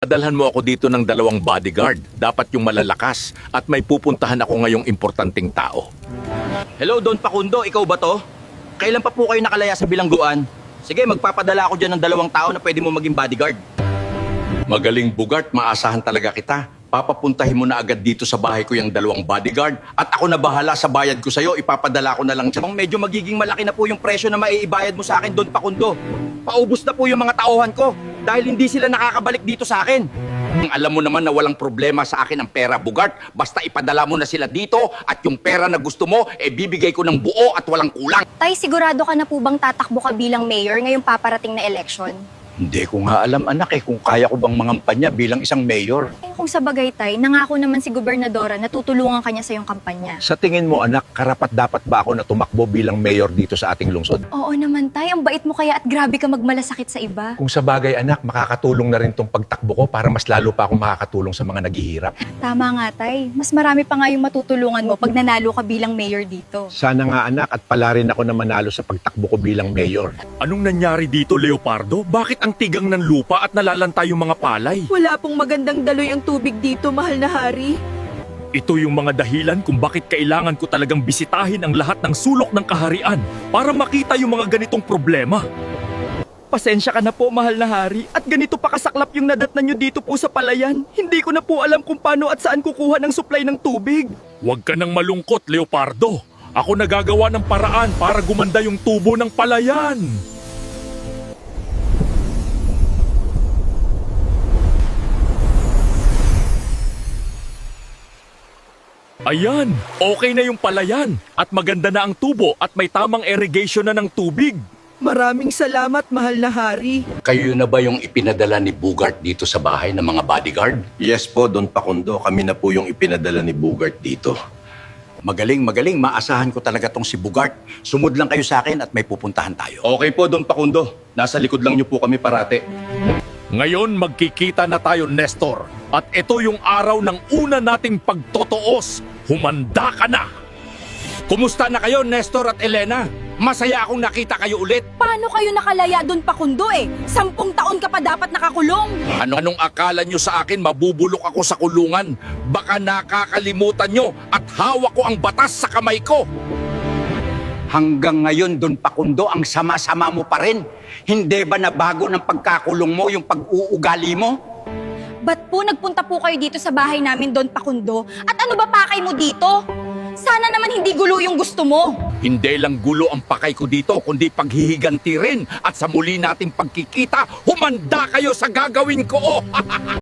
Padalhan mo ako dito ng 2 bodyguard. Dapat yung malalakas at may pupuntahan ako ngayong importanteng tao. Hello, Don Pakundo, ikaw ba to? Kailan pa po kayo nakalaya sa bilangguan? Sige, magpapadala ako dyan ng 2 tao na pwede mo maging bodyguard. Magaling Bugart, maasahan talaga kita. Papapuntahin mo na agad dito sa bahay ko yung 2 bodyguard at ako na bahala sa bayad ko sa'yo, ipapadala ko na lang siya. Medyo magiging malaki na po yung presyo na maiibayad mo sa akin, Don Pakundo. Paubos na po yung mga tauhan ko dahil hindi sila nakakabalik dito sa akin. Alam mo naman na walang problema sa akin ang pera, Bugart. Basta ipadala mo na sila dito at yung pera na gusto mo, bibigay ko ng buo at walang kulang. Tay, sigurado ka na po bang tatakbo ka bilang mayor ngayong paparating na eleksyon? Hindi ko nga alam, anak, kung kaya ko bang mangampanya bilang isang mayor. Kung sa bagay, Tay, nangako naman si Gobernadora na tutulungan kanya sa iyong kampanya. Sa tingin mo, anak, karapat-dapat ba ako na tumakbo bilang mayor dito sa ating lungsod? Oo naman, Tay. Ang bait mo kaya at grabe ka magmalasakit sa iba. Kung sa bagay, anak, makakatulong na rin tong pagtakbo ko para mas lalo pa akong makakatulong sa mga naghihirap. Tama nga, Tay. Mas marami pa nga yung matutulungan mo pag nanalo ka bilang mayor dito. Sana nga, anak, at pala rin ako na manalo sa pagtakbo ko bilang mayor. Anong nangyari dito, Leopardo? Bakit ang tigang ng lupa at nalalanta yung mga palay? Wala pong magandang daloy ang tubig dito, mahal na hari. Ito yung mga dahilan kung bakit kailangan ko talagang bisitahin ang lahat ng sulok ng kaharian para makita yung mga ganitong problema. Pasensya ka na po, mahal na hari. At ganito pa kasaklap yung nadatnan nyo dito po sa palayan. Hindi ko na po alam kung paano at saan kukuha ng supply ng tubig. Huwag ka nang malungkot, Leopardo. Ako nagagawa ng paraan para gumanda yung tubo ng palayan. Ayan, okay na yung palayan at maganda na ang tubo at may tamang irrigation na ng tubig. Maraming salamat, mahal na hari. Kayo na ba yung ipinadala ni Bugart dito sa bahay ng mga bodyguard? Yes po, Don Pakundo. Kami na po yung ipinadala ni Bugart dito. Magaling, maasahan ko talaga tong si Bugart. Sumud lang kayo sa akin at may pupuntahan tayo. Okay po, Don Pakundo. Nasa likod lang niyo po kami parate. Ngayon magkikita na tayo, Nestor. At ito yung araw ng una nating pagtotoos. Humanda ka na! Kumusta na kayo, Nestor at Elena? Masaya akong nakita kayo ulit. Paano kayo nakalaya, Don Pakundo 10 taon ka pa dapat nakakulong. Anong akala nyo sa akin mabubulok ako sa kulungan? Baka nakakalimutan nyo at hawak ko ang batas sa kamay ko. Hanggang ngayon, Don Pakundo, ang sama-sama mo pa rin. Hindi ba nabago ng pagkakulong mo yung pag-uugali mo? Ba't po nagpunta po kayo dito sa bahay namin, Don Pakundo? At ano ba pakay mo dito? Sana naman hindi gulo yung gusto mo. Hindi lang gulo ang pakay ko dito, kundi paghihiganti rin. At sa muli nating pagkikita, humanda kayo sa gagawin ko.